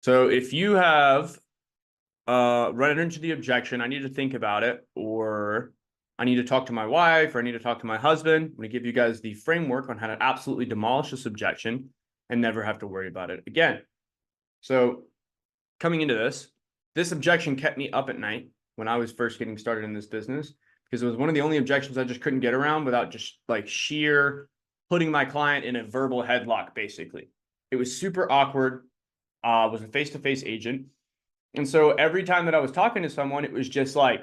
So if you have run into the objection, I need to think about it, or I need to talk to my wife, or I need to talk to my husband, I'm going to give you guys the framework on how to absolutely demolish this objection and never have to worry about it again. So coming into this objection kept me up at night when I was first getting started in this business, because it was one of the only objections I just couldn't get around without just like sheer putting my client in a verbal headlock, basically. It was super awkward. Was a face-to-face agent. And so every time that I was talking to someone, it was just like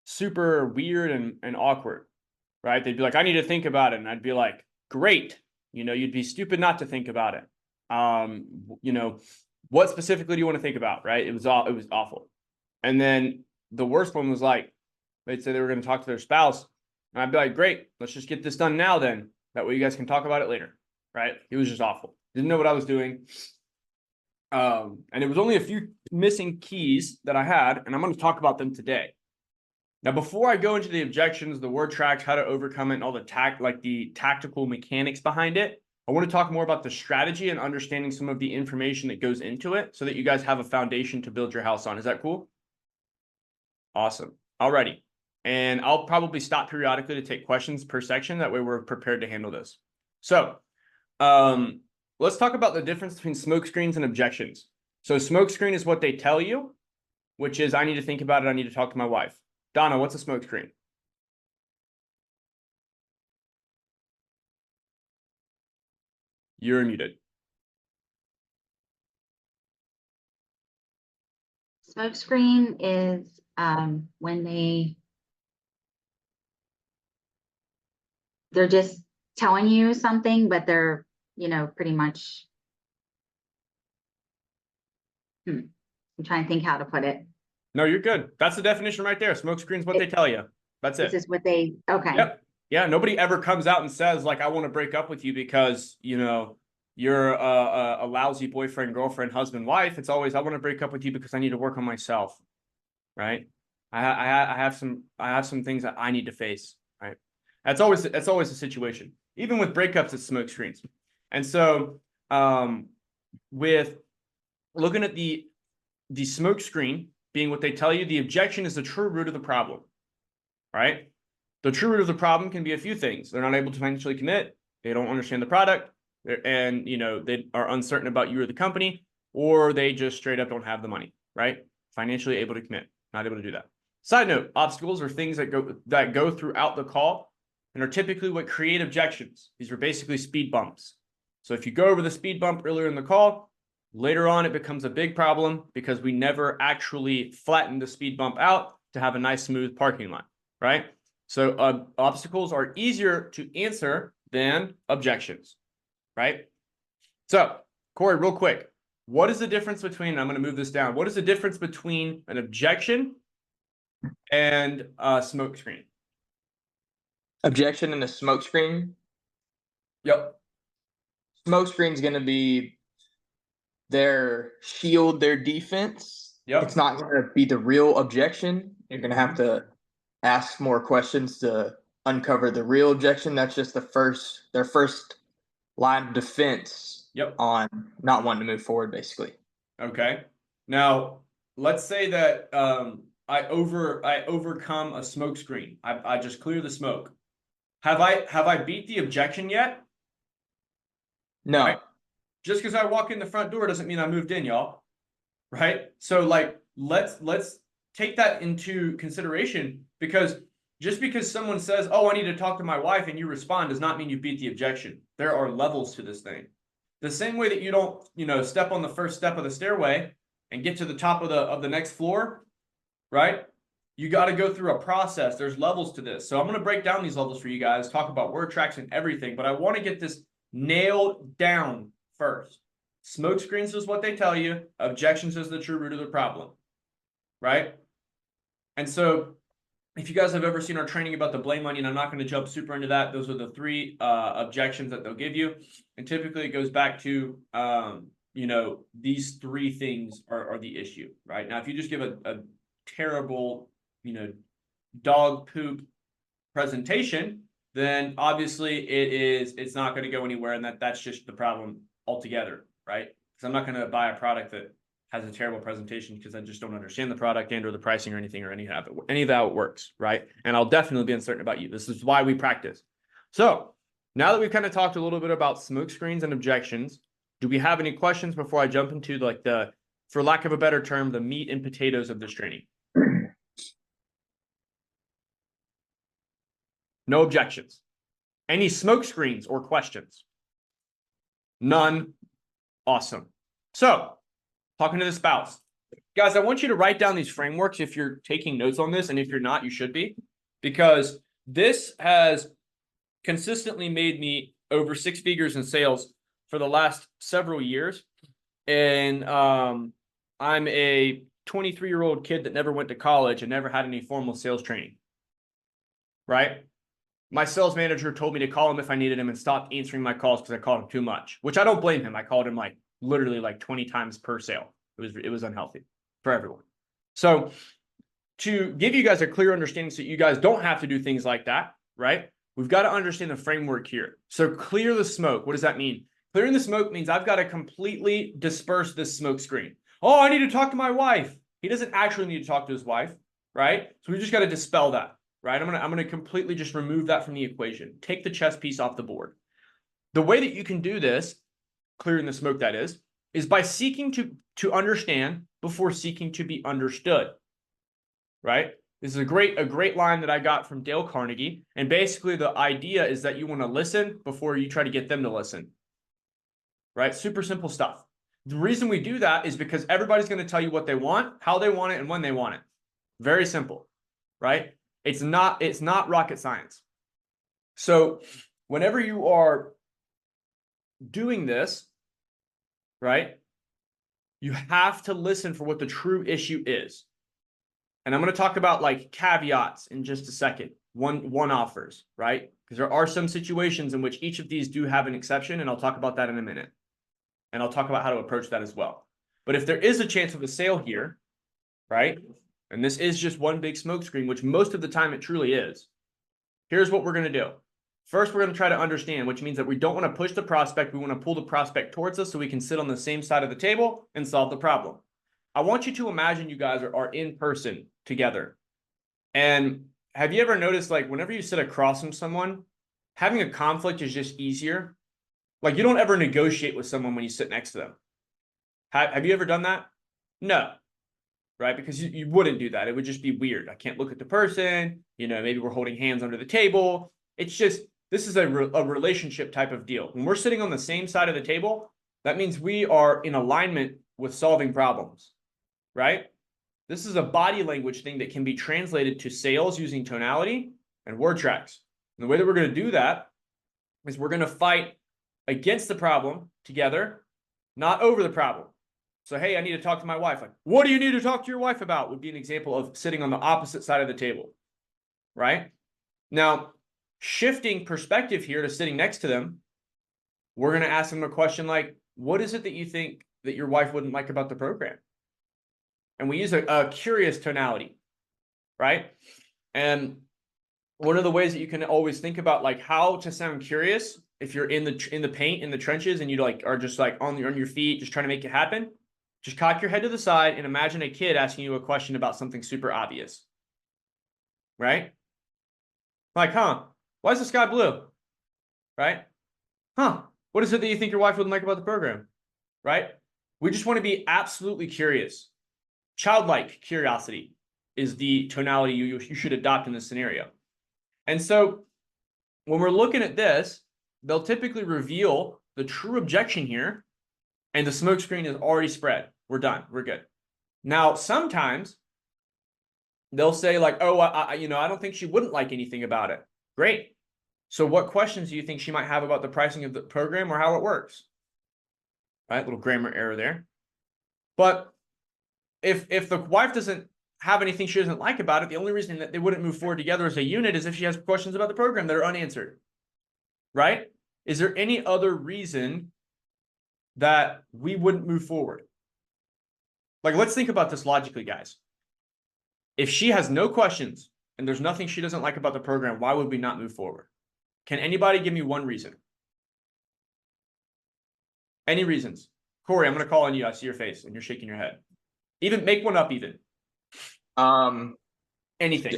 super weird and awkward, right? They'd be like, I need to think about it. And I'd be like, great. You'd be stupid not to think about it. What specifically do you want to think about, right? It was awful. And then the worst one was like, they'd say they were going to talk to their spouse. And I'd be like, great, let's just get this done now then. That way you guys can talk about it later, right? It was just awful. Didn't know what I was doing. And it was only a few missing keys that I had, and I'm going to talk about them today. Now, before I go into the objections, the word tracks, how to overcome it, and all the tactical mechanics behind it, I want to talk more about the strategy and understanding some of the information that goes into it so that you guys have a foundation to build your house on. Is that cool? Awesome. Alrighty. And I'll probably stop periodically to take questions per section. That way we're prepared to handle this. So, let's talk about the difference between smoke screens and objections. So smoke screen is what they tell you, which is I need to think about it. I need to talk to my wife. Donna, what's a smoke screen? You're muted. Smoke screen is when they're just telling you something, but they're, pretty much, I'm trying to think how to put it. No, you're good. That's the definition right there. Smoke screen is what they tell you. That's it. This is what they, okay. Yep. Yeah, nobody ever comes out and says, like, I want to break up with you because, you're a lousy boyfriend, girlfriend, husband, wife. It's always, I want to break up with you because I need to work on myself, right? I have some things that I need to face, right? That's always the situation. Even with breakups, it's smoke screens. And so with looking at the smoke screen being what they tell you, the objection is the true root of the problem, right? The true root of the problem can be a few things. They're not able to financially commit. They don't understand the product, and they are uncertain about you or the company, or they just straight up don't have the money, right? Financially able to commit, not able to do that. Side note, obstacles are things that go throughout the call and are typically what create objections. These are basically speed bumps. So if you go over the speed bump earlier in the call, later on it becomes a big problem because we never actually flatten the speed bump out to have a nice smooth parking lot, right? So obstacles are easier to answer than objections, right? So Corey, real quick, what is the difference between, I'm going to move this down. What is the difference between an objection and a smoke screen? Objection and a smoke screen. Yep. Smoke screen is going to be their shield, their defense. Yep. It's not going to be the real objection. You're going to have to ask more questions to uncover the real objection. That's just their first line of defense. Yep. On not wanting to move forward, basically. Okay. Now, let's say that I overcome a smoke screen. I just clear the smoke. Have I beat the objection yet? No. Right? Just because I walk in the front door doesn't mean I moved in, y'all. Right? So like let's take that into consideration, because just because someone says, "Oh, I need to talk to my wife," and you respond does not mean you beat the objection. There are levels to this thing. The same way that you don't, step on the first step of the stairway and get to the top of the next floor, right? You got to go through a process. There's levels to this. So I'm going to break down these levels for you guys, talk about word tracks and everything, but I want to get this nailed down first. Smoke screens is what they tell you. Objections is the true root of the problem, right? And so if you guys have ever seen our training about the blame onion, I'm not going to jump super into that. Those are the three objections that they'll give you. And typically it goes back to, these three things are the issue, right? Now, if you just give a terrible, dog poop presentation, then obviously it's not going to go anywhere. And that's just the problem altogether, right? Because I'm not going to buy a product that has a terrible presentation because I just don't understand the product and or the pricing or anything or any of how it works, right? And I'll definitely be uncertain about you. This is why we practice. So now that we've kind of talked a little bit about smoke screens and objections, do we have any questions before I jump into like for lack of a better term, the meat and potatoes of this training? No objections. Any smoke screens or questions? None. Awesome. So, talking to the spouse. Guys, I want you to write down these frameworks if you're taking notes on this, and if you're not, you should be, because this has consistently made me over 6 figures in sales for the last several years. And I'm a 23-year-old kid that never went to college and never had any formal sales training, right? My sales manager told me to call him if I needed him and stop answering my calls because I called him too much, which I don't blame him. I called him like literally like 20 times per sale. It was unhealthy for everyone. So to give you guys a clear understanding so you guys don't have to do things like that, right? We've got to understand the framework here. So clear the smoke. What does that mean? Clearing the smoke means I've got to completely disperse this smoke screen. Oh, I need to talk to my wife. He doesn't actually need to talk to his wife, right? So we just got to dispel that. Right? I'm gonna completely just remove that from the equation. Take the chess piece off the board. The way that you can do this, clearing the smoke that is by seeking to understand before seeking to be understood. Right? This is a great line that I got from Dale Carnegie. And basically the idea is that you want to listen before you try to get them to listen. Right? Super simple stuff. The reason we do that is because everybody's going to tell you what they want, how they want it, and when they want it. Very simple. Right? It's not rocket science. So whenever you are doing this, right, you have to listen for what the true issue is. And I'm going to talk about like caveats in just a second, one offers, right? Because there are some situations in which each of these do have an exception, and I'll talk about that in a minute. And I'll talk about how to approach that as well. But if there is a chance of a sale here, right? And this is just one big smoke screen, which most of the time it truly is. Here's what we're going to do. First, we're going to try to understand, which means that we don't want to push the prospect. We want to pull the prospect towards us so we can sit on the same side of the table and solve the problem. I want you to imagine you guys are in person together. And have you ever noticed, like, whenever you sit across from someone, having a conflict is just easier? Like, you don't ever negotiate with someone when you sit next to them. Have you ever done that? No. Right? Because you wouldn't do that. It would just be weird. I can't look at the person. You know, maybe we're holding hands under the table. It's just, this is a relationship type of deal. When we're sitting on the same side of the table, that means we are in alignment with solving problems, right? This is a body language thing that can be translated to sales using tonality and word tracks. And the way that we're going to do that is we're going to fight against the problem together, not over the problem. So, hey, I need to talk to my wife. Like, what do you need to talk to your wife about? Would be an example of sitting on the opposite side of the table, right? Now, shifting perspective here to sitting next to them, we're going to ask them a question like, what is it that you think that your wife wouldn't like about the program? And we use a curious tonality, right? And one of the ways that you can always think about like how to sound curious if you're in the paint, in the trenches, and you like are just like on your feet, just trying to make it happen. Just cock your head to the side and imagine a kid asking you a question about something super obvious, right? Like, huh, why is the sky blue? Right? Huh, what is it that you think your wife wouldn't like about the program? Right? We just want to be absolutely curious. Childlike curiosity is the tonality you should adopt in this scenario. And so when we're looking at this, they'll typically reveal the true objection here, and the smoke screen is already spread. We're done. We're good. Now, sometimes they'll say like, oh, I don't think she wouldn't like anything about it. Great. So what questions do you think she might have about the pricing of the program or how it works? Right, little grammar error there. But if the wife doesn't have anything she doesn't like about it, the only reason that they wouldn't move forward together as a unit is if she has questions about the program that are unanswered. Right? Is there any other reason that we wouldn't move forward? Like, let's think about this logically, guys. If she has no questions and there's nothing she doesn't like about the program, why would we not move forward? Can anybody give me one reason? Any reasons? Corey, I'm going to call on you. I see your face and you're shaking your head. Even make one up even. Anything.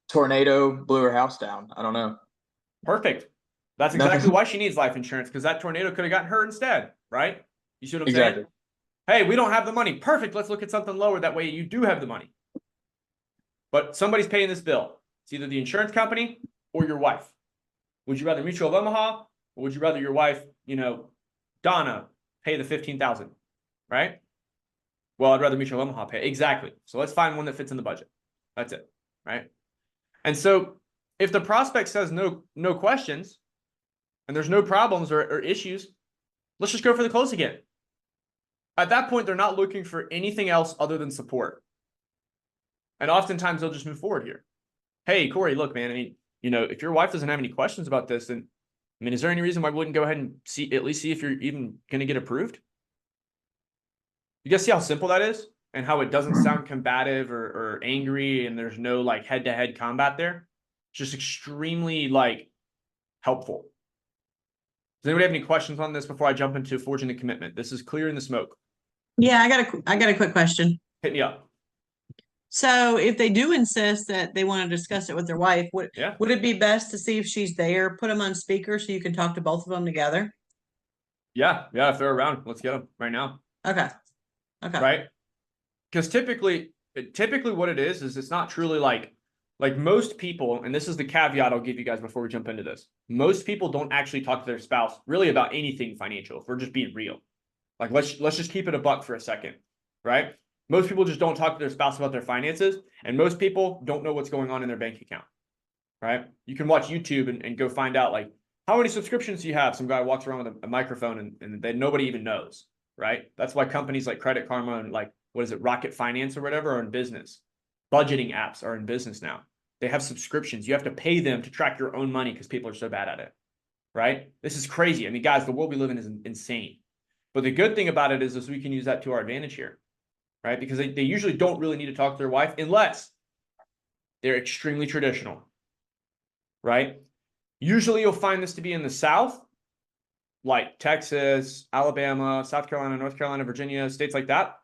Tornado blew her house down. I don't know. Perfect. That's exactly why she needs life insurance, because that tornado could have gotten her instead, right? You see what I'm saying? Hey, we don't have the money. Perfect. Let's look at something lower. That way you do have the money. But somebody's paying this bill. It's either the insurance company or your wife. Would you rather Mutual of Omaha, or would you rather your wife, Donna, pay the $15,000, right? Well, I'd rather Mutual of Omaha pay. Exactly. So let's find one that fits in the budget. That's it, right? And so if the prospect says no questions, and there's no problems or issues, let's just go for the close again. At that point, they're not looking for anything else other than support. And oftentimes they'll just move forward here. Hey, Corey, look, man, I mean, if your wife doesn't have any questions about this, then, I mean, is there any reason why we wouldn't go ahead and at least see if you're even going to get approved? You guys see how simple that is and how it doesn't sound combative or angry, and there's no like head-to-head combat there. It's just extremely helpful. Does anybody have any questions on this before I jump into forging the commitment? This is clear in the smoke. Yeah, I got a quick question. Hit me up. So if they do insist that they want to discuss it with their wife, would Yeah. it be best to see if she's there, put them on speaker so you can talk to both of them together? Yeah, if they're around, let's get them right now. Okay. Right? Because typically what it is it's not truly like most people, and this is the caveat I'll give you guys before we jump into this. Most people don't actually talk to their spouse really about anything financial, if we're just being real. Like, let's just keep it a buck for a second, right? Most people just don't talk to their spouse about their finances, and most people don't know what's going on in their bank account, right? You can watch YouTube and go find out, like, how many subscriptions do you have? Some guy walks around with a microphone and then nobody even knows, right? That's why companies like Credit Karma and Rocket Finance or whatever are in business. Budgeting apps are in business now. They have subscriptions. You have to pay them to track your own money because people are so bad at it, right? This is crazy. I mean, guys, the world we live in is insane. But the good thing about it is we can use that to our advantage here, right? Because they usually don't really need to talk to their wife unless they're extremely traditional, right? Usually you'll find this to be in the South, like Texas, Alabama, South Carolina, North Carolina, Virginia, states like that.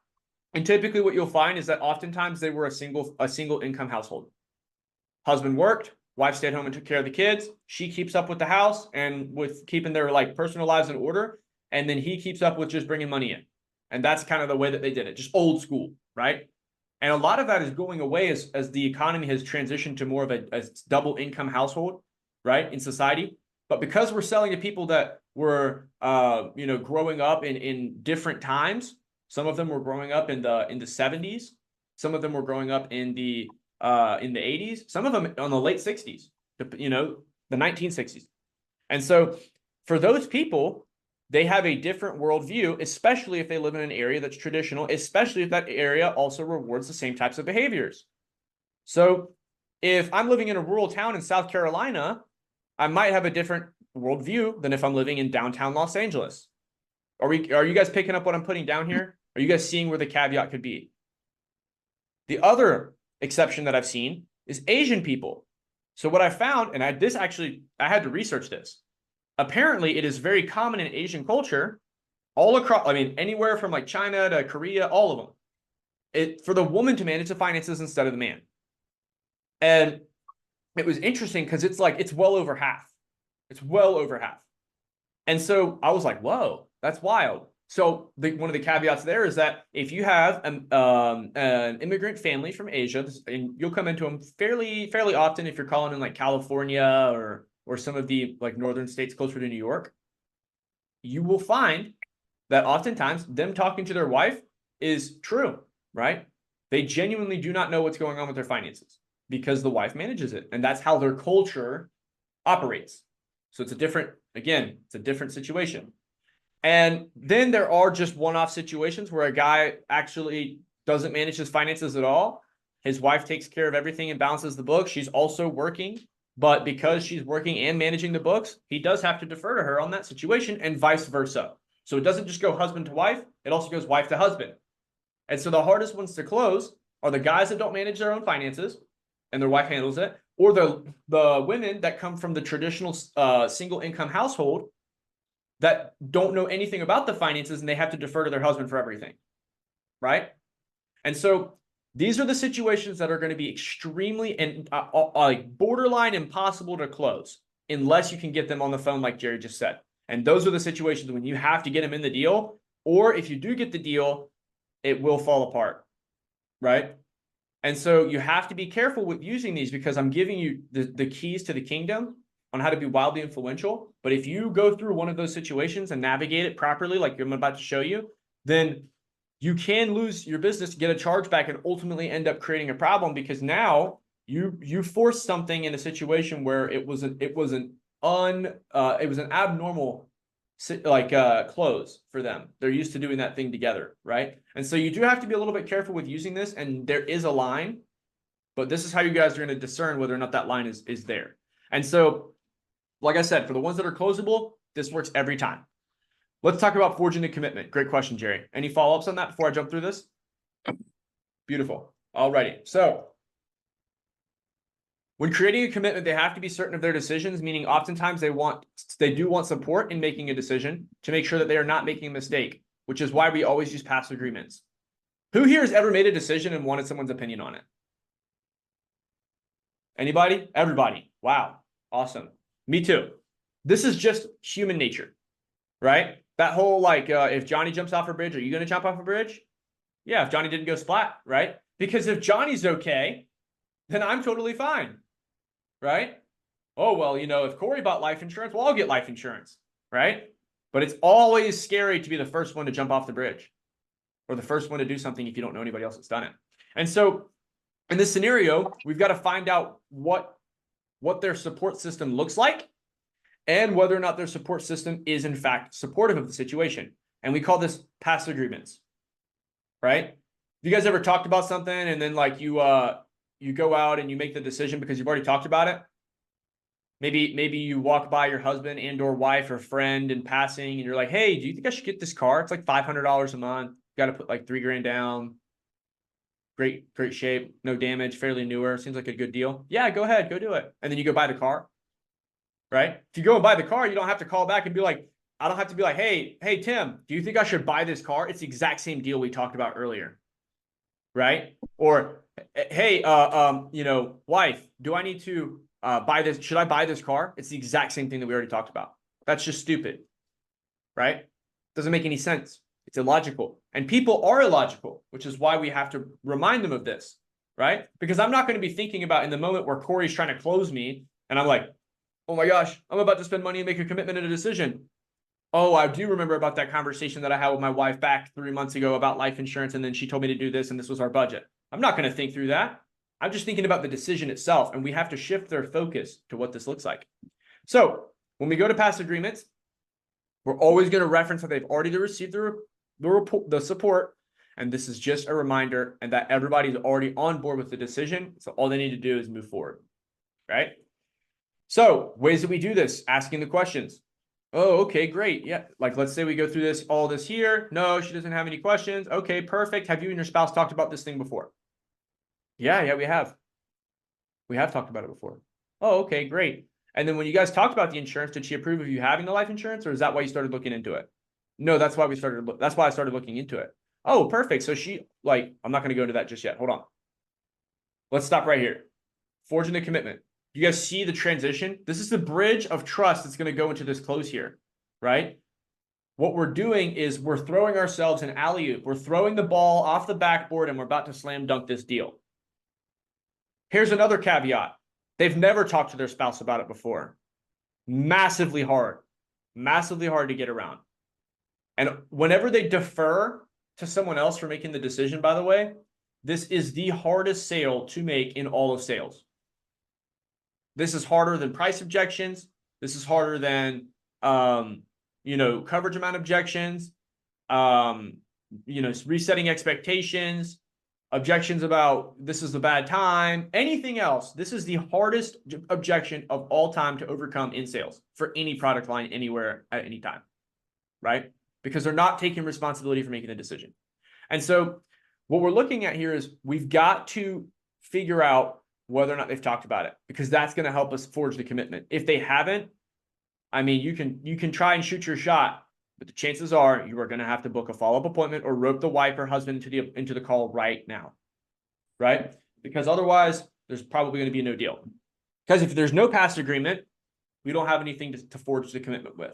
And typically what you'll find is that oftentimes they were a single income household. Husband worked, wife stayed home and took care of the kids. She keeps up with the house and with keeping their personal lives in order. And then he keeps up with just bringing money in. And that's kind of the way that they did it, just old school, right? And a lot of that is going away as the economy has transitioned to more of a double income household, right, in society. But because we're selling to people that were, growing up in different times, some of them were growing up in the 70s, some of them were growing up in the 80s, some of them on the late 60s, the 1960s. And so for those people, they have a different worldview, especially if they live in an area that's traditional, especially if that area also rewards the same types of behaviors. So if I'm living in a rural town in South Carolina, I might have a different worldview than if I'm living in downtown Los Angeles. Are you guys picking up what I'm putting down here? Are you guys seeing where the caveat could be? The other exception that I've seen is Asian people. So what I found, and I had to research this. Apparently, it is very common in Asian culture, all across, anywhere from China to Korea, all of them, for the woman to manage the finances instead of the man. And it was interesting because it's well over half. It's well over half. And so I was like, whoa, that's wild. So one of the caveats there is that if you have an immigrant family from Asia, and you'll come into them fairly often if you're calling in California or some of the northern states closer to New York, you will find that oftentimes them talking to their wife is true, right? They genuinely do not know what's going on with their finances because the wife manages it. And that's how their culture operates. So it's a different situation. And then there are just one-off situations where a guy actually doesn't manage his finances at all. His wife takes care of everything and balances the books. She's also working. But because she's working and managing the books, he does have to defer to her on that situation and vice versa. So it doesn't just go husband to wife. It also goes wife to husband. And so the hardest ones to close are the guys that don't manage their own finances and their wife handles it, or the women that come from the traditional single income household that don't know anything about the finances and they have to defer to their husband for everything, right? And so these are the situations that are going to be extremely and like borderline impossible to close unless you can get them on the phone, like Jerry just said. And those are the situations when you have to get them in the deal, or if you do get the deal, it will fall apart, right? And so you have to be careful with using these because I'm giving you the keys to the kingdom on how to be wildly influential. But if you go through one of those situations and navigate it properly, like I'm about to show you, then you can lose your business, get a chargeback, and ultimately end up creating a problem because now you forced something in a situation where it was an abnormal close for them. They're used to doing that thing together, right? And so you do have to be a little bit careful with using this, and there is a line, but this is how you guys are going to discern whether or not that line is there. And so, like I said, for the ones that are closable, this works every time. Let's talk about forging the commitment. Great question, Jerry. Any follow-ups on that before I jump through this? Beautiful. Alrighty. So when creating a commitment, they have to be certain of their decisions, meaning oftentimes they do want support in making a decision to make sure that they are not making a mistake, which is why we always use past agreements. Who here has ever made a decision and wanted someone's opinion on it? Anybody? Everybody. Wow. Awesome. Me too. This is just human nature, right? That whole if Johnny jumps off a bridge, are you going to jump off a bridge? Yeah, if Johnny didn't go splat, right? Because if Johnny's okay, then I'm totally fine, right? Oh, well, if Corey bought life insurance, well, I'll get life insurance, right? But it's always scary to be the first one to jump off the bridge or the first one to do something if you don't know anybody else that's done it. And so in this scenario, we've got to find out what their support system looks like and whether or not their support system is in fact supportive of the situation. And we call this past agreements, right? You guys ever talked about something and then you go out and you make the decision because you've already talked about it? Maybe you walk by your husband and or wife or friend in passing and you're like, hey, do you think I should get this car? It's like $500 a month. Got to put like $3,000 down. Great shape, no damage, fairly newer. Seems like a good deal. Yeah, go ahead, go do it. And then you go buy the car, right? If you go and buy the car, you don't have to call back and be like, I don't have to be like, hey, Tim, do you think I should buy this car? It's the exact same deal we talked about earlier, right? Or, hey, wife, do I need to buy this? Should I buy this car? It's the exact same thing that we already talked about. That's just stupid, right? Doesn't make any sense. It's illogical. And people are illogical, which is why we have to remind them of this, right? Because I'm not going to be thinking about in the moment where Corey's trying to close me and I'm like, oh my gosh, I'm about to spend money and make a commitment and a decision. Oh, I do remember about that conversation that I had with my wife back 3 months ago about life insurance. And then she told me to do this and this was our budget. I'm not going to think through that. I'm just thinking about the decision itself. And we have to shift their focus to what this looks like. So when we go to past agreements, we're always going to reference that they've already received the support. And this is just a reminder and that everybody's already on board with the decision. So all they need to do is move forward, right? So ways that we do this, asking the questions. Oh, okay, great. Yeah. Like, let's say we go through all this here. No, she doesn't have any questions. Okay, perfect. Have you and your spouse talked about this thing before? Yeah, we have. We have talked about it before. Oh, okay, great. And then when you guys talked about the insurance, did she approve of you having the life insurance, or is that why you started looking into it? No, that's why I started looking into it. Oh, perfect. So I'm not going to go into that just yet. Hold on. Let's stop right here. Forging the commitment. You guys see the transition? This is the bridge of trust that's going to go into this close here, right? What we're doing is we're throwing ourselves an alley-oop. We're throwing the ball off the backboard and we're about to slam dunk this deal. Here's another caveat. They've never talked to their spouse about it before. Massively hard to get around. And whenever they defer to someone else for making the decision, by the way, this is the hardest sale to make in all of sales. This is harder than price objections. This is harder than, coverage amount objections, resetting expectations, objections about this is the bad time, anything else. This is the hardest objection of all time to overcome in sales for any product line anywhere at any time, right? Because they're not taking responsibility for making a decision. And so what we're looking at here is we've got to figure out whether or not they've talked about it, because that's going to help us forge the commitment. If they haven't, I mean, you can try and shoot your shot, but the chances are you are going to have to book a follow-up appointment or rope the wife or husband into the call right now, right? Because otherwise, there's probably going to be no deal. Because if there's no past agreement, we don't have anything to forge the commitment with,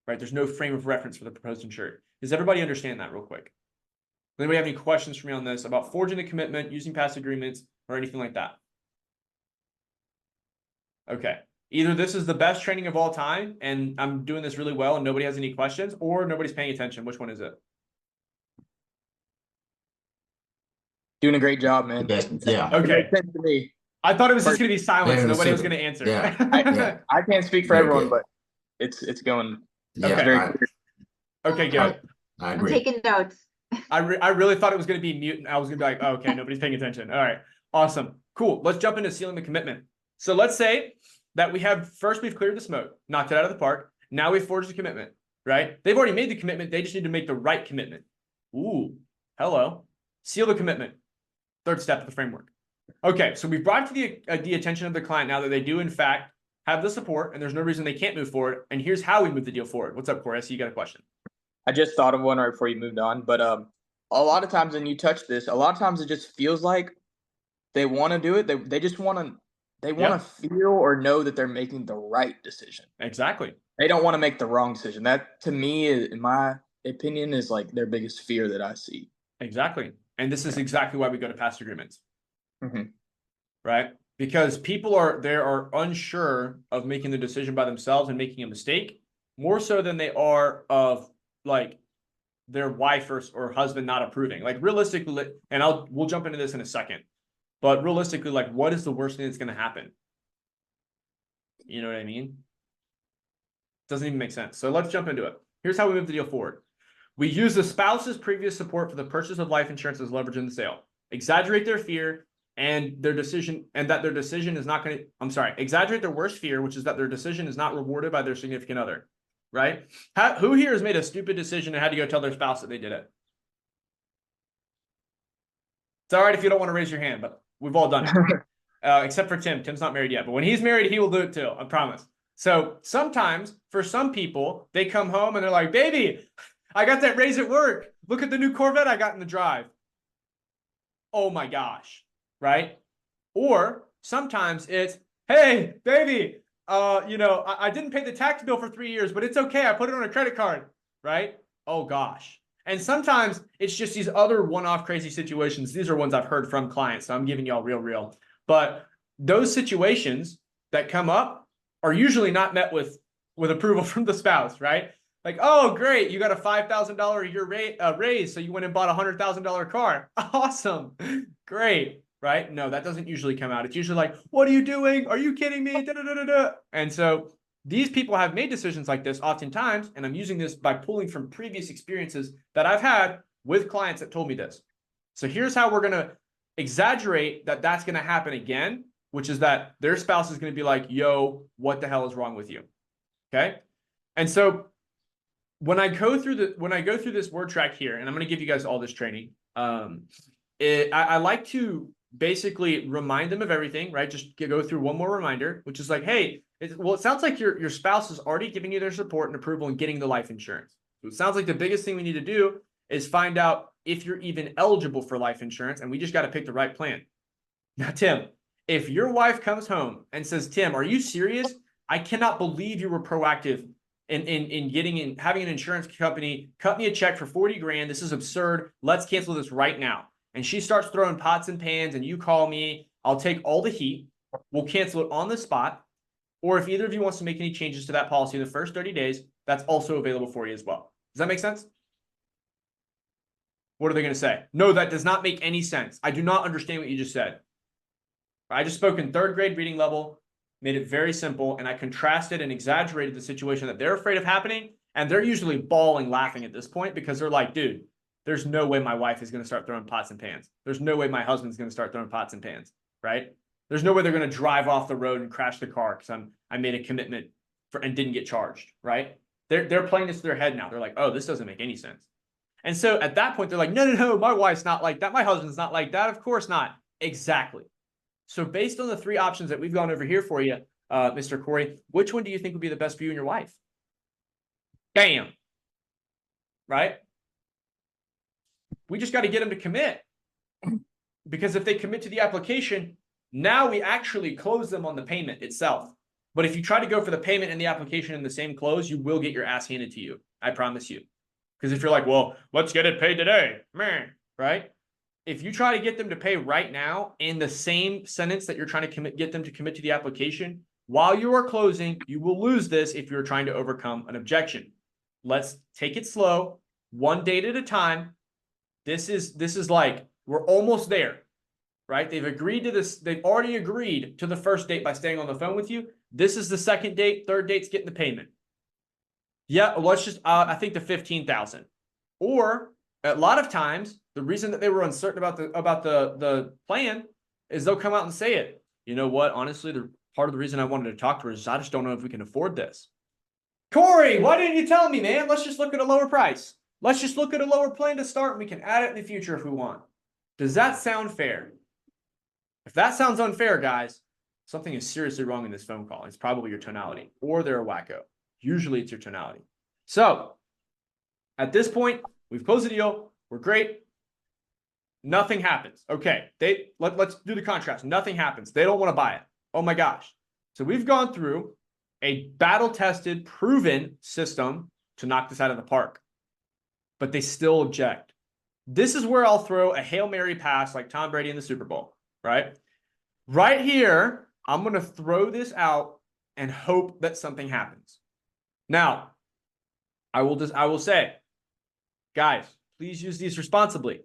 right? There's no frame of reference for the proposed insured. Does everybody understand that real quick? Does anybody have any questions for me on this about forging the commitment, using past agreements, or anything like that? Okay. Either this is the best training of all time, and I'm doing this really well and nobody has any questions, or nobody's paying attention. Which one is it? Doing a great job, man. Yeah. It Okay. makes sense to me. I thought it was just going to be silence. Yeah, Nobody was super. going to answer. Yeah. I can't speak for Very everyone, good. but it's going. Yeah, Okay. very I- clear. Okay, good. I I'm agree. taking notes. I really thought it was going to be mute. And I was going to be like, oh, okay, nobody's paying attention. All right. Awesome. Cool. Let's jump into sealing the commitment. So let's say that we've cleared the smoke, knocked it out of the park. Now we've forged the commitment, right? They've already made the commitment. They just need to make the right commitment. Ooh, hello. Seal the commitment. Third step of the framework. Okay, so we've brought to the attention of the client now that they do, in fact, have the support and there's no reason they can't move forward. And here's how we move the deal forward. What's up, Corey? I see you got a question. I just thought of one right before you moved on, but a lot of times when you touch this, a lot of times it just feels like they want to do it. They just want to. They want to feel or know that they're making the right decision. Exactly. They don't want to make the wrong decision. That, to me, in my opinion, is like their biggest fear that I see. Exactly. And this is exactly why we go to past agreements. Mhm. Right? Because people are unsure of making the decision by themselves and making a mistake more so than they are of like their wife or husband not approving. Like realistically, and we'll jump into this in a second, but realistically, like what is the worst thing that's going to happen? You know what I mean? Doesn't even make sense. So let's jump into it. Here's how we move the deal forward. We use the spouse's previous support for the purchase of life insurance as leverage in the sale. Exaggerate their fear and their decision, and that their decision is not going to, exaggerate their worst fear, which is that their decision is not rewarded by their significant other, right? Who here has made a stupid decision and had to go tell their spouse that they did it? It's all right if you don't want to raise your hand, but we've all done it. Except for Tim. Tim's not married yet, but when he's married, he will do it too. I promise. So sometimes for some people, they come home and they're like, baby, I got that raise at work. Look at the new Corvette I got in the drive. Oh my gosh. Right? Or sometimes it's, hey, baby, I didn't pay the tax bill for 3 years, but it's okay. I put it on a credit card. Right? Oh gosh. And sometimes it's just these other one-off crazy situations. These are ones I've heard from clients. So I'm giving y'all real. But those situations that come up are usually not met with approval from the spouse, right? Like, oh, great, you got a $5,000 a year raise, so you went and bought a $100,000 car. Awesome, great, right? No, that doesn't usually come out. It's usually like, what are you doing? Are you kidding me? Da-da-da-da-da. And so these people have made decisions like this oftentimes, and I'm using this by pulling from previous experiences that I've had with clients that told me this. So here's how we're going to exaggerate that that's going to happen again, which is that their spouse is going to be like, yo, what the hell is wrong with you? Okay. And so when I go through this word track here, and I'm going to give you guys all this training, I like to basically remind them of everything, right? Just go through one more reminder, which is like, hey, it sounds like your spouse is already giving you their support and approval and getting the life insurance. So it sounds like the biggest thing we need to do is find out if you're even eligible for life insurance, and we just got to pick the right plan. Now, Tim, if your wife comes home and says, Tim, are you serious? I cannot believe you were proactive in having an insurance company cut me a check for 40 grand. This is absurd. Let's cancel this right now. And she starts throwing pots and pans and you call me, I'll take all the heat. We'll cancel it on the spot. Or if either of you wants to make any changes to that policy in the first 30 days, that's also available for you as well. Does that make sense? What are they going to say? No, that does not make any sense. I do not understand what you just said. I just spoke in 3rd grade reading level, made it very simple, and I contrasted and exaggerated the situation that they're afraid of happening, and they're usually bawling laughing at this point because they're like, dude, there's no way my wife is going to start throwing pots and pans. There's no way my husband's going to start throwing pots and pans, right? There's no way they're going to drive off the road and crash the car because I made a commitment and didn't get charged, right? They're playing this to their head now. They're like, oh, this doesn't make any sense. And so at that point, they're like, no, my wife's not like that. My husband's not like that. Of course not. Exactly. So based on the 3 options that we've gone over here for you, Mr. Corey, which one do you think would be the best for you and your wife? Bam. Right? We just got to get them to commit. Because if they commit to the application, now we actually close them on the payment itself. But if you try to go for the payment and the application in the same close, you will get your ass handed to you. I promise you. Because if you're like, well, let's get it paid today, man, right? If you try to get them to pay right now in the same sentence that you're trying to get them to commit to the application, while you are closing, you will lose this if you're trying to overcome an objection. Let's take it slow, one date at a time. This is like, we're almost there, right? They've agreed to this. They've already agreed to the first date by staying on the phone with you. This is the second date. Third date's getting the payment. Yeah, let's just, I think the 15,000. Or a lot of times, the reason that they were uncertain about the plan is they'll come out and say it. You know what? Honestly, the part of the reason I wanted to talk to her is I just don't know if we can afford this. Corey, why didn't you tell me, man? Let's just look at a lower price. Let's just look at a lower plan to start, and we can add it in the future if we want. Does that sound fair? If that sounds unfair, guys, something is seriously wrong in this phone call. It's probably your tonality, or they're a wacko. Usually it's your tonality. So at this point, we've closed the deal. We're great. Nothing happens. Okay, let's do the contrast. Nothing happens. They don't want to buy it. Oh my gosh. So we've gone through a battle-tested, proven system to knock this out of the park. But they still object. This is where I'll throw a Hail Mary pass like Tom Brady in the Super Bowl, right? Right here, I'm going to throw this out and hope that something happens. Now, I will say, guys, please use these responsibly,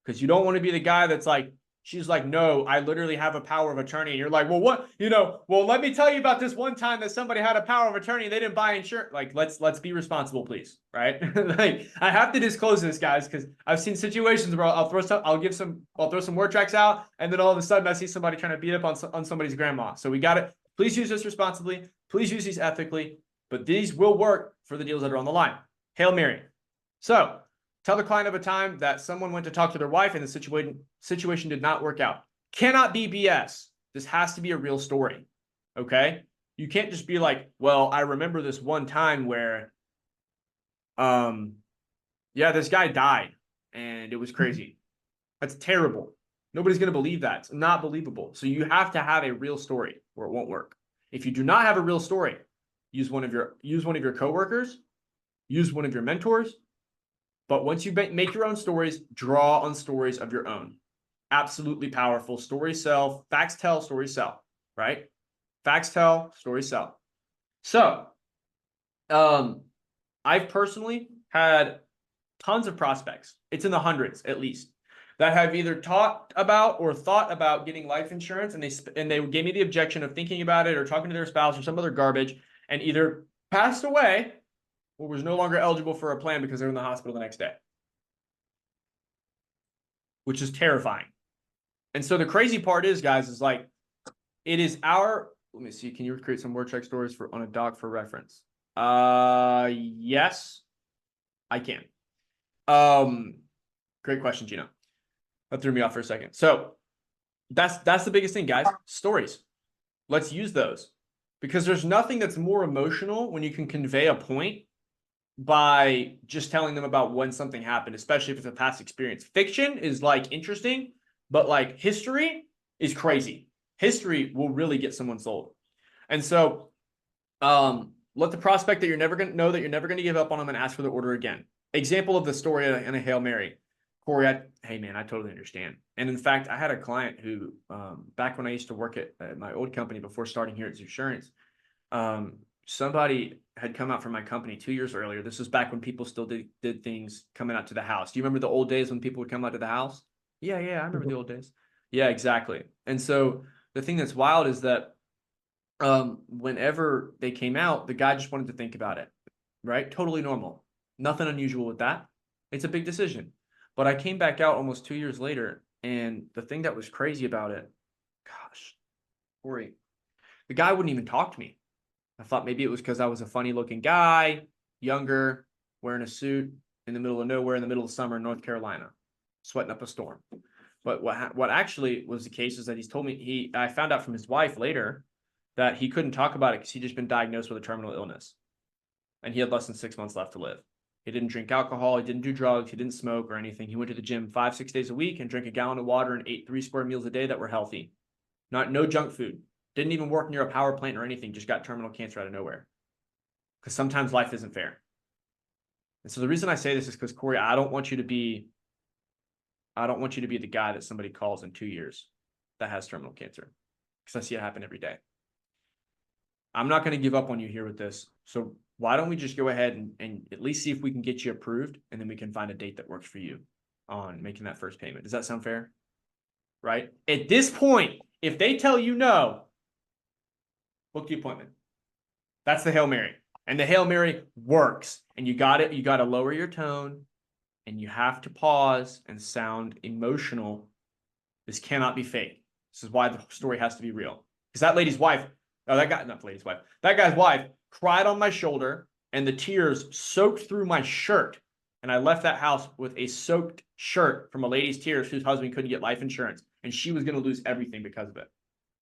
because you don't want to be the guy that's like, she's like, no, I literally have a power of attorney. And you're like, well, what, well, let me tell you about this one time that somebody had a power of attorney. They didn't buy insurance. Like, let's be responsible, please. Right. Like, I have to disclose this, guys, because I've seen situations where I'll throw some word tracks out. And then all of a sudden I see somebody trying to beat up on somebody's grandma. So we got it. Please use this responsibly. Please use these ethically, but these will work for the deals that are on the line. Hail Mary. So tell the client of a time that someone went to talk to their wife and the situation did not work out. Cannot be BS. This has to be a real story. Okay? You can't just be like, well, I remember this one time where, yeah, this guy died and it was crazy. That's terrible. Nobody's going to believe that. It's not believable. So you have to have a real story or it won't work. If you do not have a real story, use one of your coworkers, use one of your mentors. But once you make your own stories, draw on stories of your own. Absolutely powerful. Stories sell. Facts tell. Stories sell. Right? Facts tell. Stories sell. So, I've personally had tons of prospects. It's in the hundreds at least that have either talked about or thought about getting life insurance, and they gave me the objection of thinking about it or talking to their spouse or some other garbage, and either passed away or was no longer eligible for a plan because they were in the hospital the next day, which is terrifying. And so the crazy part is, guys, is like, it is let me see, can you create some word check stories on a doc for reference? Yes, I can. Great question, Gino. That threw me off for a second. So that's the biggest thing, guys. Stories. Let's use those, because there's nothing that's more emotional when you can convey a point by just telling them about when something happened, especially if it's a past experience. Fiction is like interesting, but like history is crazy. History will really get someone sold. And so let the prospect that you're never going to know that you're never going to give up on them and ask for the order again. Example of the story in a Hail Mary. Corey, hey man, I totally understand. And in fact, I had a client who, back when I used to work at my old company before starting here at Insurance, somebody had come out from my company 2 years earlier. This was back when people still did things coming out to the house. Do you remember the old days when people would come out to the house? Yeah, I remember the old days. Yeah, exactly. And so the thing that's wild is that whenever they came out, the guy just wanted to think about it, right? Totally normal. Nothing unusual with that. It's a big decision. But I came back out almost 2 years later, and the thing that was crazy about it, gosh, Corey, the guy wouldn't even talk to me. I thought maybe it was because I was a funny looking guy, younger, wearing a suit in the middle of nowhere in the middle of summer in North Carolina, sweating up a storm. But what actually was the case is that he's told me, I found out from his wife later that he couldn't talk about it because he'd just been diagnosed with a terminal illness. And he had less than 6 months left to live. He didn't drink alcohol. He didn't do drugs. He didn't smoke or anything. He went to the gym 5-6 days a week and drank a gallon of water and ate 3 square meals a day that were healthy. No junk food. Didn't even work near a power plant or anything. Just got terminal cancer out of nowhere. Because sometimes life isn't fair. And so the reason I say this is because, Corey, I don't want you to be the guy that somebody calls in 2 years that has terminal cancer. Because I see it happen every day. I'm not going to give up on you here with this. So why don't we just go ahead and at least see if we can get you approved, and then we can find a date that works for you on making that first payment. Does that sound fair? Right? At this point, if they tell you no, book the appointment. That's the Hail Mary. And the Hail Mary works. And you got to lower your tone, and you have to pause and sound emotional. This cannot be fake. This is why the story has to be real. Because that lady's wife, not the lady's wife, that guy's wife cried on my shoulder, and the tears soaked through my shirt. And I left that house with a soaked shirt from a lady's tears whose husband couldn't get life insurance. And she was going to lose everything because of it.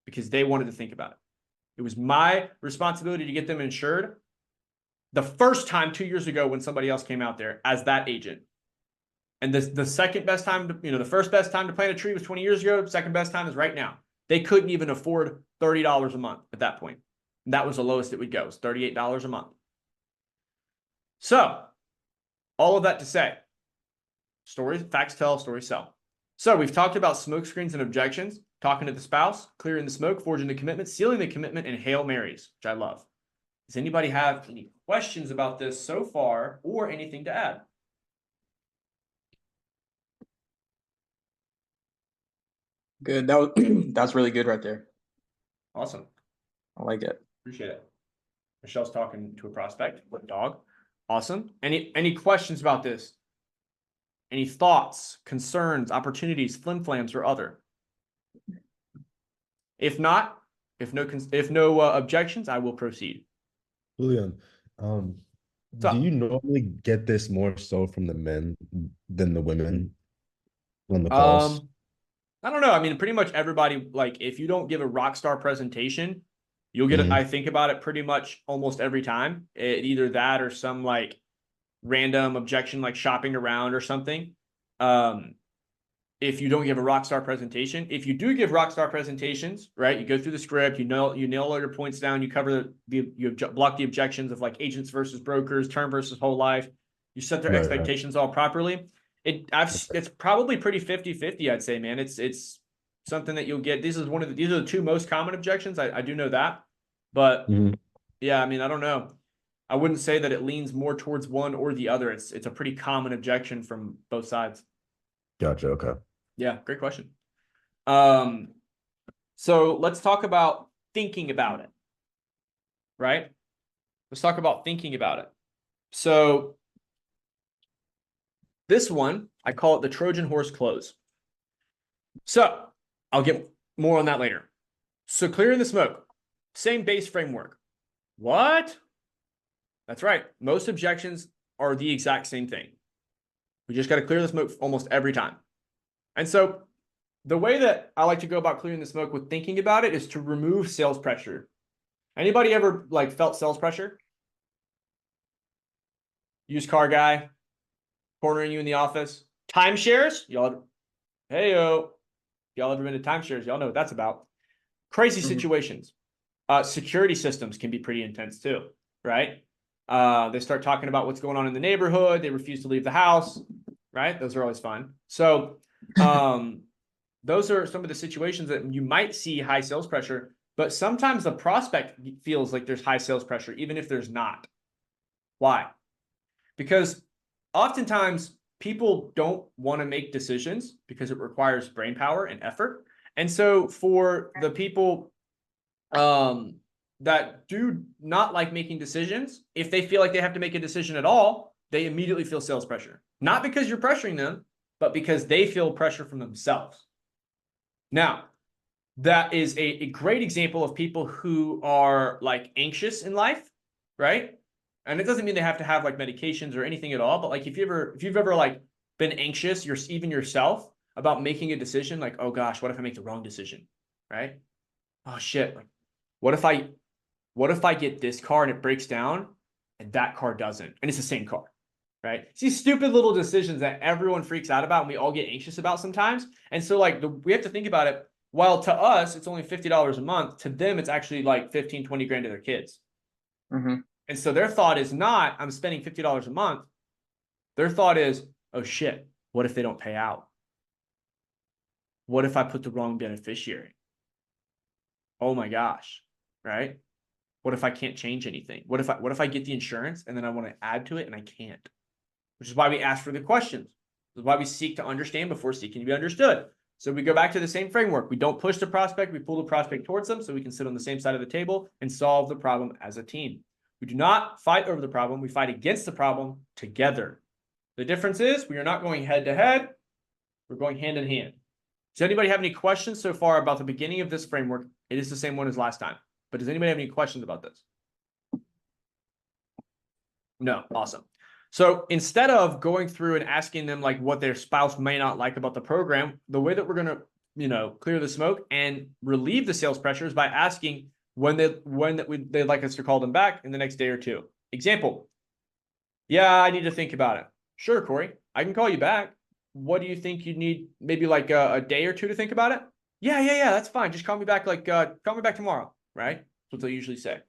Because they wanted to think about it. It was my responsibility to get them insured the first time 2 years ago when somebody else came out there as that agent. And the second best time, the first best time to plant a tree was 20 years ago. Second best time is right now. They couldn't even afford $30 a month at that point. And that was the lowest it would go. It was $38 a month. So, all of that to say, stories, facts tell, stories sell. So we've talked about smoke screens and objections, talking to the spouse, clearing the smoke, forging the commitment, sealing the commitment, and Hail Marys, which I love. Does anybody have any questions about this so far or anything to add? Good. That's really good right there. Awesome. I like it. Appreciate it. Michelle's talking to a prospect with a dog. Awesome. Any questions about this? Any thoughts, concerns, opportunities, flim-flams, or other? If not, if no objections, I will proceed. Julian, So- do you normally get this more so from the men than the women on the calls? I don't know. I mean, pretty much everybody, like, if you don't give a rock star presentation, you'll get it. I think about it pretty much almost every time. Either that or some like random objection, like shopping around or something. If you don't give a rock star presentation, if you do give rock star presentations, right? You go through the script, you nail all your points down, you cover you block the objections of like agents versus brokers, term versus whole life. You set their expectations all properly. It's probably pretty 50-50, I'd say, man. It's something that you'll get. These are the two most common objections. I do know that, but yeah, I mean, I don't know. I wouldn't say that it leans more towards one or the other. It's a pretty common objection from both sides. Gotcha. Okay. Yeah, great question. So let's talk about thinking about it, right? Let's talk about thinking about it. So this one, I call it the Trojan horse close. So I'll get more on that later. So clearing the smoke, same base framework. What? That's right. Most objections are the exact same thing. We just got to clear the smoke almost every time. And so the way that I like to go about clearing the smoke with thinking about it is to remove sales pressure. Anybody ever like felt sales pressure? Used car guy cornering you in the office. Timeshares? Y'all, hey-o. Y'all ever been to timeshares? Y'all know what that's about. Crazy situations. Security systems can be pretty intense too, right? They start talking about what's going on in the neighborhood. They refuse to leave the house, right? Those are always fun. So those are some of the situations that you might see high sales pressure, but sometimes the prospect feels like there's high sales pressure, even if there's not. Why? Because oftentimes people don't want to make decisions because it requires brain power and effort. And so for the people that do not like making decisions, if they feel like they have to make a decision at all, they immediately feel sales pressure. Not because you're pressuring them, but because they feel pressure from themselves. Now, that is a great example of people who are like anxious in life, right? And it doesn't mean they have to have like medications or anything at all, but like if you've ever like been anxious, even yourself about making a decision, like, oh gosh, what if I make the wrong decision, right? Oh shit, like What if I get this car and it breaks down and that car doesn't, and it's the same car, right? It's these stupid little decisions that everyone freaks out about and we all get anxious about sometimes. And so like we have to think about it. While to us, it's only $50 a month, to them, it's actually like 15, 20 grand to their kids. Mhm. And so their thought is not, I'm spending $50 a month. Their thought is, oh shit, what if they don't pay out? What if I put the wrong beneficiary? Oh my gosh, right? What if I can't change anything? What if I get the insurance and then I want to add to it and I can't? Which is why we ask for the questions. This is why we seek to understand before seeking to be understood. So we go back to the same framework. We don't push the prospect, we pull the prospect towards them so we can sit on the same side of the table and solve the problem as a team. We do not fight over the problem, we fight against the problem together. The difference is we are not going head to head, we're going hand in hand. Does anybody have any questions so far about the beginning of this framework? It is the same one as last time, but does anybody have any questions about this? No, awesome. So instead of going through and asking them like what their spouse may not like about the program, the way that we're going to, clear the smoke and relieve the sales pressure is by asking when they'd like us to call them back in the next day or two. Example. Yeah, I need to think about it. Sure, Corey, I can call you back. What do you think you need? Maybe like a day or two to think about it? Yeah, that's fine. Just call me back call me back tomorrow, right? That's what they'll usually say.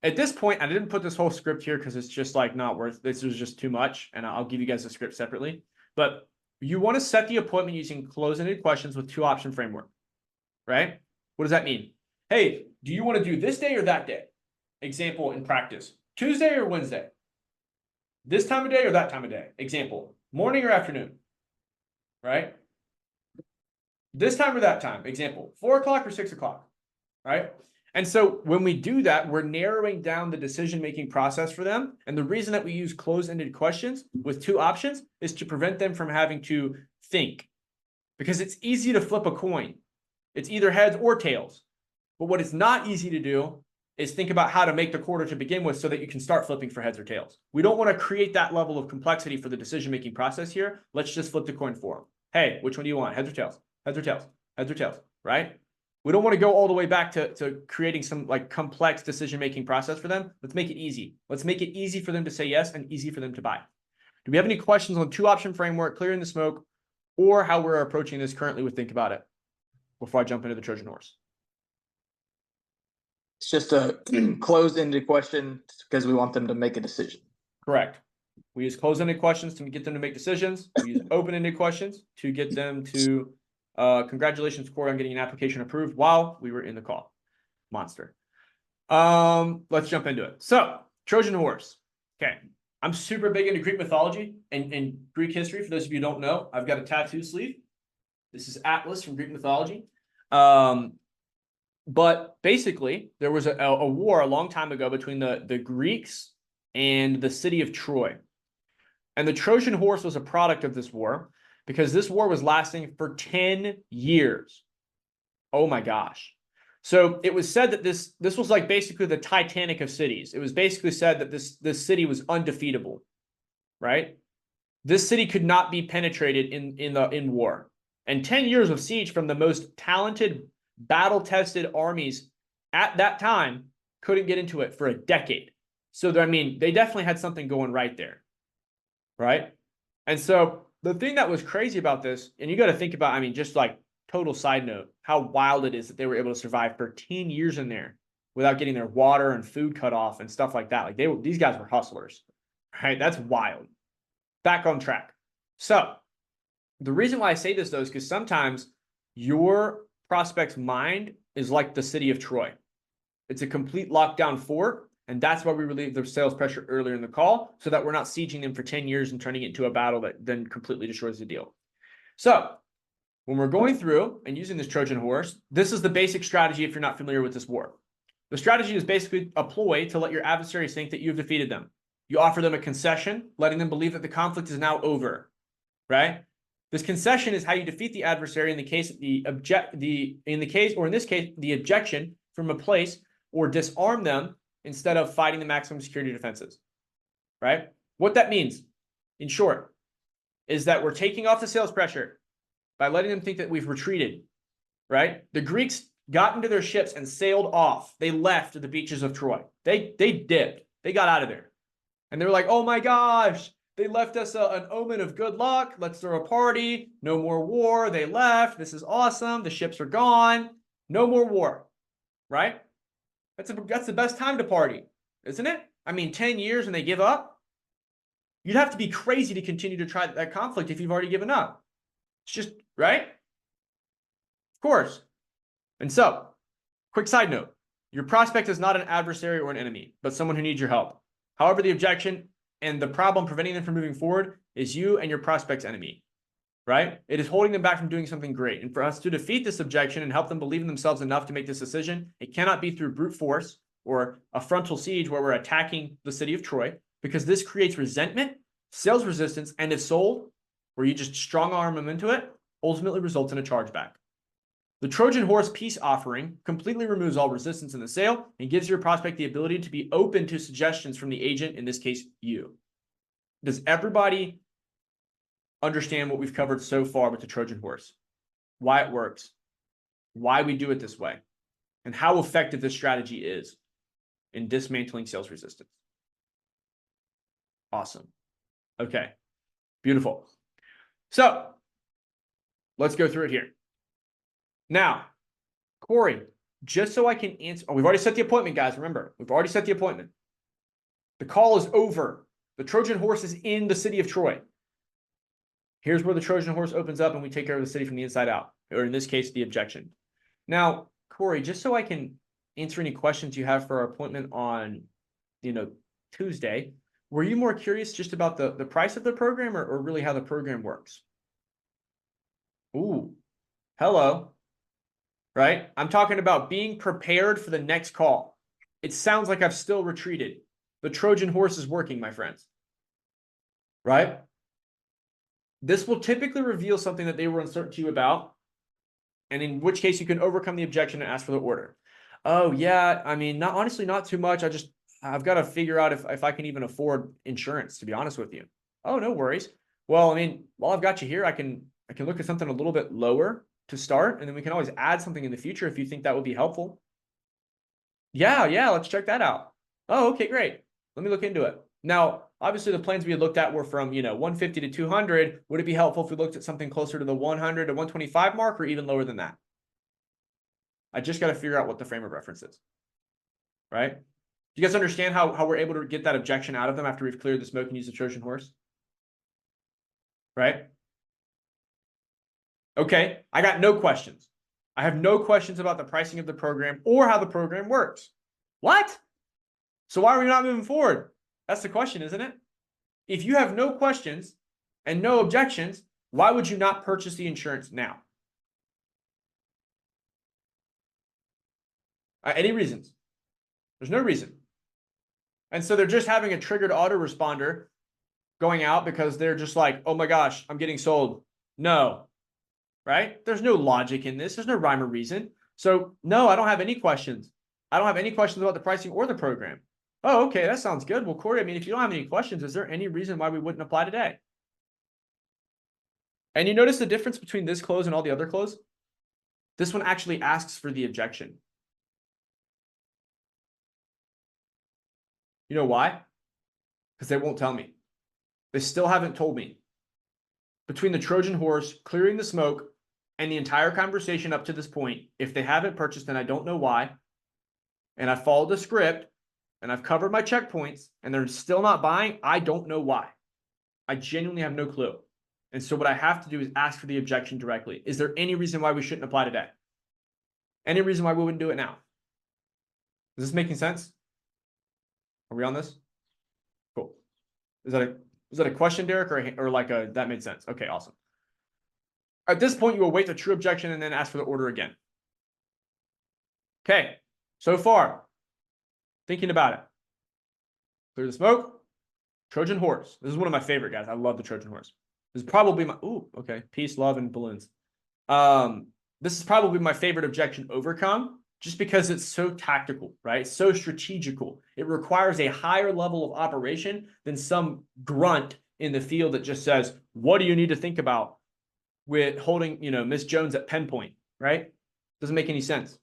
At this point, I didn't put this whole script here because it's just like not worth, this was just too much. And I'll give you guys the script separately. But you want to set the appointment using close-ended questions with 2-option framework, right? What does that mean? Hey, do you want to do this day or that day? Example in practice, Tuesday or Wednesday? This time of day or that time of day? Example, morning or afternoon, right? This time or that time? Example, 4 o'clock or 6 o'clock, right? And so when we do that, we're narrowing down the decision-making process for them. And the reason that we use closed-ended questions with 2 options is to prevent them from having to think. Because it's easy to flip a coin. It's either heads or tails. But what is not easy to do is think about how to make the quarter to begin with so that you can start flipping for heads or tails. We don't want to create that level of complexity for the decision-making process here. Let's just flip the coin for them. Hey, which one do you want? Heads or tails? Heads or tails? Heads or tails, right? We don't want to go all the way back to creating some like complex decision-making process for them. Let's make it easy. Let's make it easy for them to say yes and easy for them to buy. Do we have any questions on 2-option framework, clearing the smoke, or how we're approaching this currently with Think About It before I jump into the Trojan horse? It's just a closed-ended question because we want them to make a decision. Correct. We use closed-ended questions to get them to make decisions. We use open-ended questions to get them to congratulations, Corey, on getting an application approved while we were in the call. Monster. Let's jump into it. So, Trojan horse. Okay. I'm super big into Greek mythology and Greek history. For those of you who don't know, I've got a tattoo sleeve. This is Atlas from Greek mythology. But basically, there was a war a long time ago between the Greeks and the city of Troy. And the Trojan horse was a product of this war because this war was lasting for 10 years. Oh my gosh. So it was said that this was like basically the Titanic of cities. It was basically said that this city was undefeatable, right? This city could not be penetrated in war. And 10 years of siege from the most talented, battle-tested armies at that time couldn't get into it for a decade. So, I mean, they definitely had something going right there, right? And so the thing that was crazy about this, and you got to think about, I mean, just like total side note, how wild it is that they were able to survive for 10 years in there without getting their water and food cut off and stuff like that. Like these guys were hustlers, right? That's wild. Back on track. So the reason why I say this though is because sometimes your prospect's mind is like the city of Troy. It's a complete lockdown fort. And that's why we relieve the sales pressure earlier in the call so that we're not sieging them for 10 years and turning it into a battle that then completely destroys the deal. So when we're going through and using this Trojan horse, this is the basic strategy if you're not familiar with this war. The strategy is basically a ploy to let your adversaries think that you've defeated them. You offer them a concession, letting them believe that the conflict is now over, right? This concession is how you defeat the adversary in the case the objection from a place, or disarm them instead of fighting the maximum security defenses, right? What that means, in short, is that we're taking off the sales pressure by letting them think that we've retreated, right? The Greeks got into their ships and sailed off. They left the beaches of Troy. They dipped. They got out of there. And they were like, oh my gosh, they left us an omen of good luck. Let's throw a party. No more war. They left. This is awesome. The ships are gone. No more war. Right? That's the best time to party, isn't it? I mean, 10 years and they give up. You'd have to be crazy to continue to try that conflict if you've already given up. It's just, right? Of course. And so, quick side note, your prospect is not an adversary or an enemy, but someone who needs your help. However, the objection and the problem preventing them from moving forward is you and your prospect's enemy, right? It is holding them back from doing something great. And for us to defeat this objection and help them believe in themselves enough to make this decision, it cannot be through brute force or a frontal siege where we're attacking the city of Troy, because this creates resentment, sales resistance, and if sold, where you just strong arm them into it, ultimately results in a chargeback. The Trojan horse peace offering completely removes all resistance in the sale and gives your prospect the ability to be open to suggestions from the agent, in this case, you. Does everybody understand what we've covered so far with the Trojan horse? Why it works, why we do it this way, and how effective this strategy is in dismantling sales resistance? Awesome. Okay, beautiful. So let's go through it here. Now, Corey, just so I can answer, we've already set the appointment, guys. Remember, we've already set the appointment. The call is over. The Trojan horse is in the city of Troy. Here's where the Trojan horse opens up and we take care of the city from the inside out, or in this case, the objection. Now, Corey, just so I can answer any questions you have for our appointment on, Tuesday, were you more curious just about the price of the program or really how the program works? Ooh, hello. Right? I'm talking about being prepared for the next call. It sounds like I've still retreated. The Trojan horse is working, my friends. Right? This will typically reveal something that they were uncertain to you about, and in which case you can overcome the objection and ask for the order. Oh, yeah, I mean, honestly, not too much. I've got to figure out if I can even afford insurance, to be honest with you. Oh, no worries. Well, I mean, while I've got you here, I can look at something a little bit lower to start, and then we can always add something in the future if you think that would be helpful. Yeah, let's check that out. Oh, okay, great. Let me look into it. Now, obviously the plans we had looked at were from, 150 to 200. Would it be helpful if we looked at something closer to the 100 to 125 mark or even lower than that? I just got to figure out what the frame of reference is. Right? Do you guys understand how we're able to get that objection out of them after we've cleared the smoke and used the Trojan horse? Right? Okay, I got no questions. I have no questions about the pricing of the program or how the program works. What? So why are we not moving forward? That's the question, isn't it? If you have no questions and no objections, why would you not purchase the insurance now? Any reasons? There's no reason. And so they're just having a triggered autoresponder going out because they're just like, oh my gosh, I'm getting sold. No. Right? There's no logic in this. There's no rhyme or reason. So no, I don't have any questions. I don't have any questions about the pricing or the program. Oh, okay, that sounds good. Well, Corey, I mean, if you don't have any questions, is there any reason why we wouldn't apply today? And you notice the difference between this close and all the other close? This one actually asks for the objection. You know why? Because they won't tell me. They still haven't told me. Between the Trojan horse, clearing the smoke, and the entire conversation up to this point, if they haven't purchased, and I don't know why, and I followed the script, and I've covered my checkpoints, and they're still not buying, I don't know why. I genuinely have no clue. And so what I have to do is ask for the objection directly. Is there any reason why we shouldn't apply today? Any reason why we wouldn't do it now? Is this making sense? Are we on this? Cool. Is that a question, Derek, or like a, that made sense? Okay, awesome. At this point, you await the true objection and then ask for the order again. Okay, so far, thinking about it. Clear the smoke. Trojan horse. This is one of my favorite guys. I love the Trojan horse. This is probably my, peace, love, and balloons. This is probably my favorite objection overcome, just because it's so tactical, right? So strategical. It requires a higher level of operation than some grunt in the field that just says, what do you need to think about with holding, Miss Jones at pen point, right? Doesn't make any sense.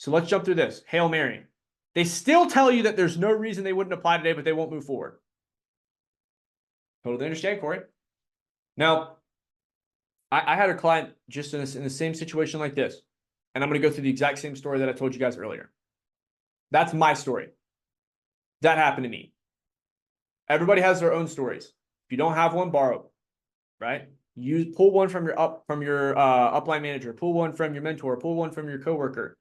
So let's jump through this. Hail Mary. They still tell you that there's no reason they wouldn't apply today, but they won't move forward. Totally understand, Corey. Now, I had a client just in the same situation like this. And I'm going to go through the exact same story that I told you guys earlier. That's my story. That happened to me. Everybody has their own stories. If you don't have one, borrow, right? You pull one from your upline manager, pull one from your mentor, pull one from your coworker.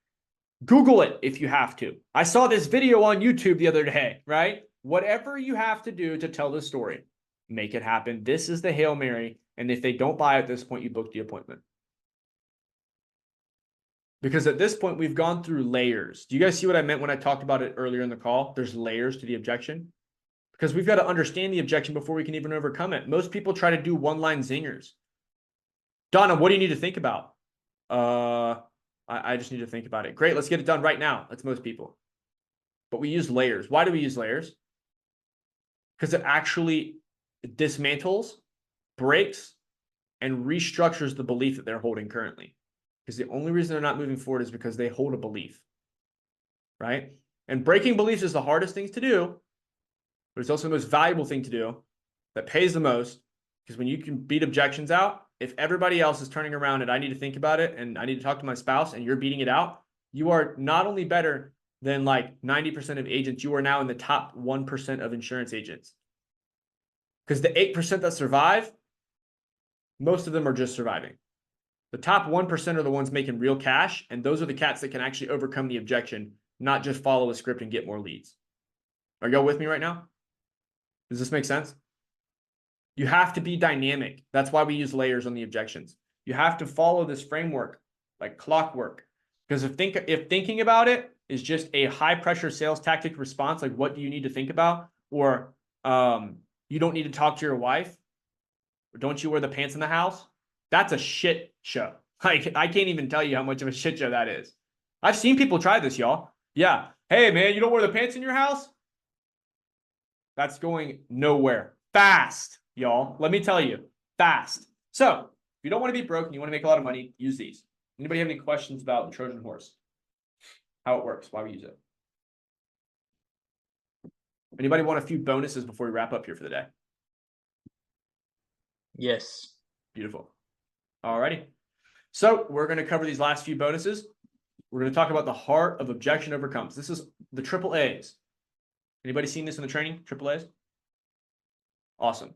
Google it if you have to. I saw this video on YouTube the other day, right? Whatever you have to do to tell the story, make it happen. This is the Hail Mary. And if they don't buy at this point, you book the appointment. Because at this point, we've gone through layers. Do you guys see what I meant when I talked about it earlier in the call? There's layers to the objection. Because we've got to understand the objection before we can even overcome it. Most people try to do one-line zingers. Donna, what do you need to think about? I just need to think about it. Great, let's get it done right now. That's most people. But we use layers. Why do we use layers? Because it actually dismantles, breaks, and restructures the belief that they're holding currently. Because the only reason they're not moving forward is because they hold a belief, right? And breaking beliefs is the hardest thing to do, but it's also the most valuable thing to do that pays the most. Because when you can beat objections out, if everybody else is turning around and I need to think about it and I need to talk to my spouse and you're beating it out, you are not only better than like 90% of agents, you are now in the top 1% of insurance agents. Because the 8% that survive, most of them are just surviving. The top 1% are the ones making real cash, and those are the cats that can actually overcome the objection, not just follow a script and get more leads. Are y'all with me right now? Does this make sense? You have to be dynamic. That's why we use layers on the objections. You have to follow this framework like clockwork. Because if thinking about it is just a high pressure sales tactic response, like what do you need to think about? Or you don't need to talk to your wife. Or don't you wear the pants in the house? That's a shit show. Like, I can't even tell you how much of a shit show that is. I've seen people try this, y'all. Yeah. Hey, man, you don't wear the pants in your house? That's going nowhere. Fast, y'all. Let me tell you. Fast. So, if you don't want to be broke and you want to make a lot of money, use these. Anybody have any questions about the Trojan horse? How it works, why we use it? Anybody want a few bonuses before we wrap up here for the day? Yes. Beautiful. Alrighty. So we're going to cover these last few bonuses. We're going to talk about the heart of objection overcomes. This is the triple A's. Anybody seen this in the training? Triple A's? Awesome.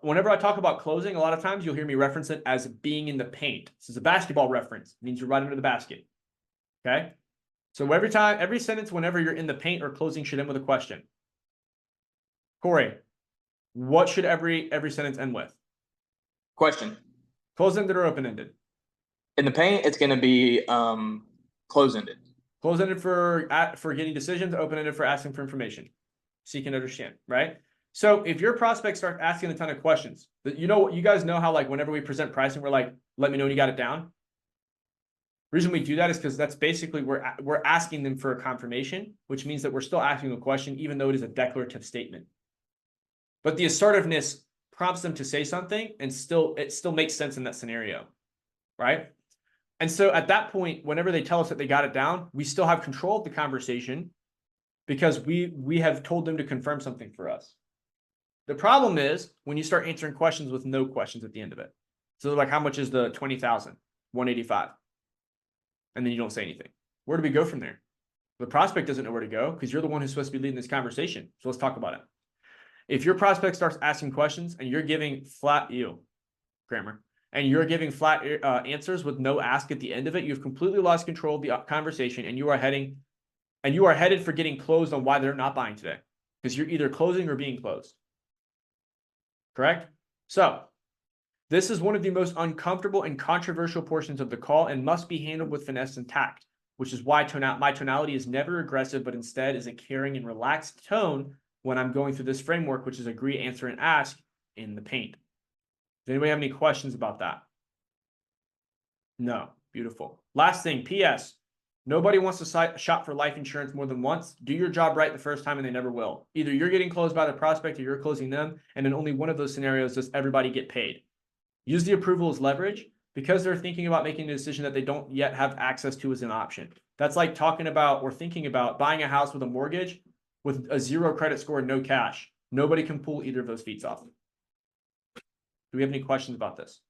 Whenever I talk about closing, a lot of times you'll hear me reference it as being in the paint. This is a basketball reference. It means you're right under the basket. Okay? So every sentence, whenever you're in the paint or closing should end with a question. Corey, what should every sentence end with? Question. Close-ended or open-ended? In the paint, it's going to be close-ended. Close-ended for getting decisions, open-ended for asking for information. So you can understand, right? So if your prospects start asking a ton of questions, you guys know how like whenever we present pricing, we're like, let me know when you got it down. The reason we do that is because that's basically we're asking them for a confirmation, which means that we're still asking a question, even though it is a declarative statement. But the assertiveness prompts them to say something, and it still makes sense in that scenario, right? And so at that point, whenever they tell us that they got it down, we still have control of the conversation because we have told them to confirm something for us. The problem is when you start answering questions with no questions at the end of it. So like, how much is the 20,000? 185. And then you don't say anything. Where do we go from there? The prospect doesn't know where to go because you're the one who's supposed to be leading this conversation. So let's talk about it. If your prospect starts asking questions and you're giving flat grammar, and you're giving flat answers with no ask at the end of it, you've completely lost control of the conversation, and you are headed for getting closed on why they're not buying today, because you're either closing or being closed. Correct? So this is one of the most uncomfortable and controversial portions of the call and must be handled with finesse and tact, which is why my tonality is never aggressive, but instead is a caring and relaxed tone when I'm going through this framework, which is agree, answer, and ask in the paint. Does anybody have any questions about that? No. Beautiful. Last thing, P.S. Nobody wants to shop for life insurance more than once. Do your job right the first time and they never will. Either you're getting closed by the prospect or you're closing them, and in only one of those scenarios does everybody get paid. Use the approval as leverage because they're thinking about making a decision that they don't yet have access to as an option. That's like talking about or thinking about buying a house with a mortgage with a 0 credit score and no cash. Nobody can pull either of those feats off. Do we have any questions about this?